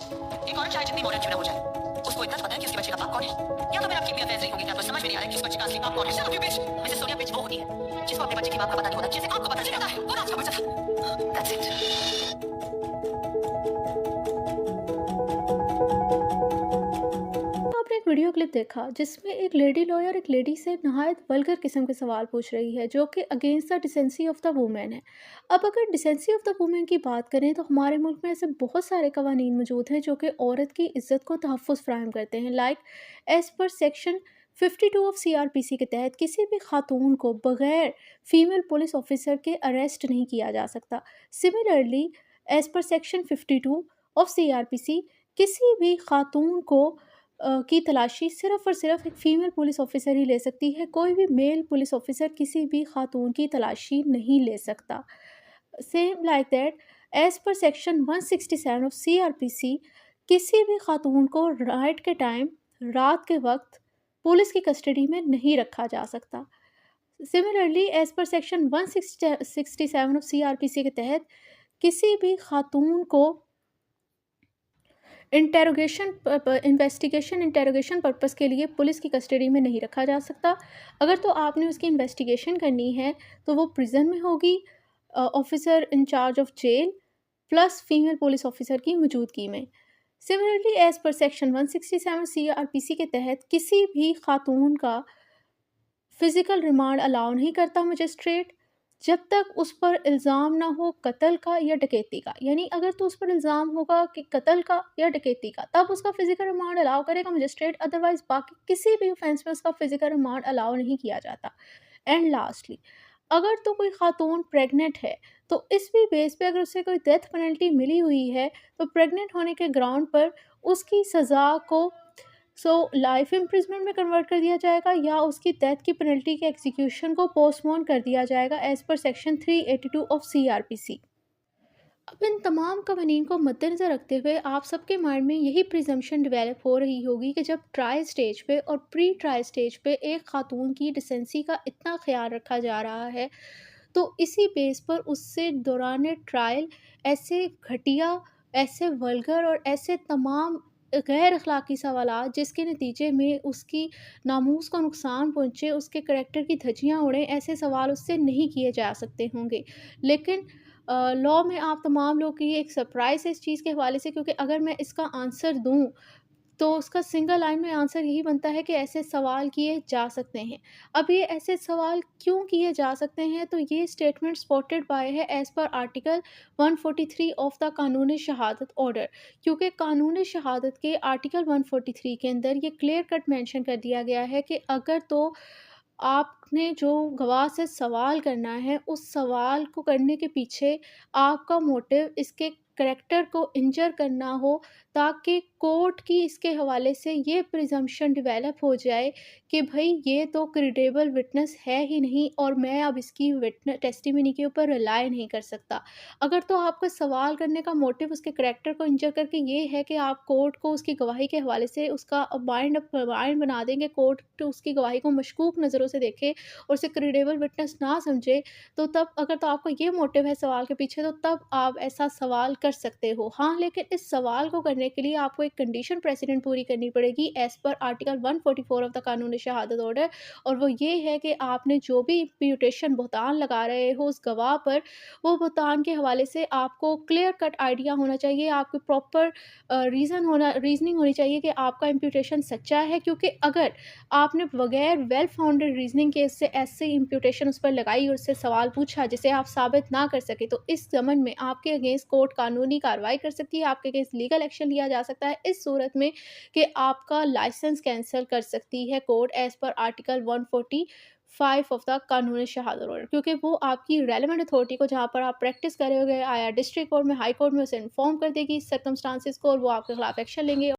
एक औरत चाहे जितनी मॉडर्न क्यों ना हो जाए, उसको इतना तो पता है कि उसके बच्चे का बाप कौन है। या तो फिर आपकी भी अफेयर्स रही होंगी कि आपको समझ में नहीं आ रहा है कि उस बच्चे का असली बाप कौन है। Shut up you bitch. Mrs Sonia bitch वो होती है जिसको अपने बच्चे के बाप का पता नहीं होता, जिसे आपको पता चलता है वो राज का बच्चा था। That's it. आपने एक वीडियो क्लिप देखा जिसमें एक लेडी लॉयर एक लेडी से नहायत वल्गर किस्म के सवाल पूछ रही है जो कि against the decency of the women है। अब अगर डिसेंसी ऑफ द वुमेन की बात करें तो हमारे मुल्क में ऐसे बहुत सारे कवानीन मौजूद हैं जो कि औरत की इज्जत को तहफ़्फ़ुज़ फ़राहम करते हैं। Like as per section 52 of CRPC के तहत किसी भी खातून को बग़ैर फ़ीमेल पुलिस ऑफ़िसर के अरेस्ट नहीं किया जा सकता। Similarly as per section 52 of CRPC किसी भी खातून को की तलाशी सिर्फ़ और सिर्फ़ एक फ़ीमेल पुलिस ऑफ़िसर ही ले सकती है, कोई भी मेल पुलिस ऑफ़िसर किसी भी खातून की तलाशी नहीं ले सकता। Same like that as per section 167 of CRPC किसी भी खातून को नाइट के टाइम, रात के वक़्त पुलिस की कस्टडी में नहीं रखा जा सकता। Similarly as per section 167 of CRPC के तहत किसी भी खातून को इन्वेस्टिगेशन पर्पस के लिए पुलिस की कस्टडी में नहीं रखा जा सकता। अगर तो आपने उसकी इन्वेस्टिगेशन करनी है तो वो प्रिज़न में होगी, officer in charge of jail plus female police officer की मौजूदगी में। Similarly as per section 167 CRPC के तहत किसी भी खातून का फ़िज़िकल रिमांड अलाउ नहीं करता मजिस्ट्रेट, जब तक उस पर इल्ज़ाम ना हो कत्ल का या डकैती का। यानी अगर तो उस पर इल्ज़ाम होगा कि कत्ल का या डकैती का, तब उसका फ़िज़िकल रिमांड अलाउ करेगा मजिस्ट्रेट, अदरवाइज़ बाकी किसी भी ऑफ़ेंस में उसका फ़िज़िकल रिमांड अलाउ नहीं किया जाता। एंड लास्टली, अगर तो कोई खातून प्रेग्नेंट है, तो इस भी बेस पे अगर उसे कोई डेथ पेनल्टी मिली हुई है, तो प्रेग्नेंट होने के ग्राउंड पर उसकी सज़ा को लाइफ इम्प्रिजमेंट में कन्वर्ट कर दिया जाएगा या उसकी डेथ की पेनल्टी के एग्जीक्यूशन को पोस्टपोन कर दिया जाएगा as per section 382 of CRPC। अब इन तमाम कवानीन को मद्देनज़र रखते हुए आप सबके माइंड में यही प्रिजम्पशन डेवलप हो रही होगी कि जब ट्रायल स्टेज पे और प्री ट्रायल स्टेज पे एक खातून की डिसेंसी का इतना ख्याल रखा जा रहा है, तो इसी बेस पर उससे दौरान ट्रायल ऐसे घटिया, ऐसे वल्गर और ऐसे तमाम गैर अखलाकी सवालात जिसके नतीजे में उसकी नामूस को नुकसान पहुँचे, उसके करैक्टर की धज्जियाँ उड़ें, ऐसे सवाल उससे नहीं किए जा सकते होंगे। लेकिन लॉ में आप तमाम लोग के लिए एक सरप्राइज़ है इस चीज़ के हवाले से, क्योंकि अगर मैं इसका आंसर दूँ, तो उसका सिंगल लाइन में आंसर यही बनता है कि ऐसे सवाल किए जा सकते हैं। अब ये ऐसे सवाल क्यों किए जा सकते हैं, तो ये स्टेटमेंट सपोर्टेड बाय है as per article 143 of the कानून शहादत ऑर्डर, क्योंकि कानून शहादत के आर्टिकल 143 के अंदर ये क्लियर कट मेंशन कर दिया गया है कि अगर तो आपने जो गवाह से सवाल करना है, उस सवाल को करने के पीछे आपका मोटिव इसके करैक्टर को इंजर करना हो, ताकि कोर्ट की इसके हवाले से ये प्रिज़म्पशन डेवलप हो जाए कि भई ये तो क्रेडिबल विटनेस है ही नहीं और मैं अब इसकी टेस्टिमनी के ऊपर रिलाय नहीं कर सकता। अगर तो आपका सवाल करने का मोटिव उसके करैक्टर को इंजर करके ये है कि आप कोर्ट को उसकी गवाही के हवाले से उसका माइंड बना देंगे, कोर्ट तो उसकी गवाही को मशकूक नज़रों से देखे और उसे क्रेडिबल विटनेस ना समझे, तो तब अगर तो आपका ये मोटिव है सवाल के पीछे, तो तब आप ऐसा सवाल कर सकते हो। हाँ, लेकिन इस सवाल को करने के लिए आपको एक कंडीशन प्रेसिडेंट पूरी करनी पड़ेगी as per article 144 of the कानून शहादत ऑर्डर, और वो ये है कि आपने जो भी इम्प्यूटेशन बहतान लगा रहे हो उस गवाह पर, वो बहतान के हवाले से आपको क्लियर कट आइडिया होना चाहिए, आपकी प्रॉपर रीज़निंग होनी चाहिए कि आपका इम्प्यूटेशन सच्चा है, क्योंकि अगर आपने बगैर वेल फाउंडेड रीज़निंग के इससे ऐसे इम्प्यूटेशन उस पर लगाई और उससे सवाल पूछा जिसे आप साबित ना कर सके, तो इस ज़मन में आपके अगेंस्ट कोर्ट कानूनी कार्रवाई कर सकती है, आपके अगेंस्ट लीगल एक्शन लिया जा सकता है इस सूरत में कि आपका लाइसेंस कैंसल कर सकती है court as per article 145 of the कानून शहादत ऑर्डर, क्योंकि वो आपकी रेलेवेंट अथॉरिटी को जहाँ पर आप प्रैक्टिस करोगे आया डिस्ट्रिक्ट कोर्ट में, हाई कोर्ट में, उसे इन्फॉर्म कर देगी सर्कमस्टांसिस को और वो आपके खिलाफ एक्शन लेंगे।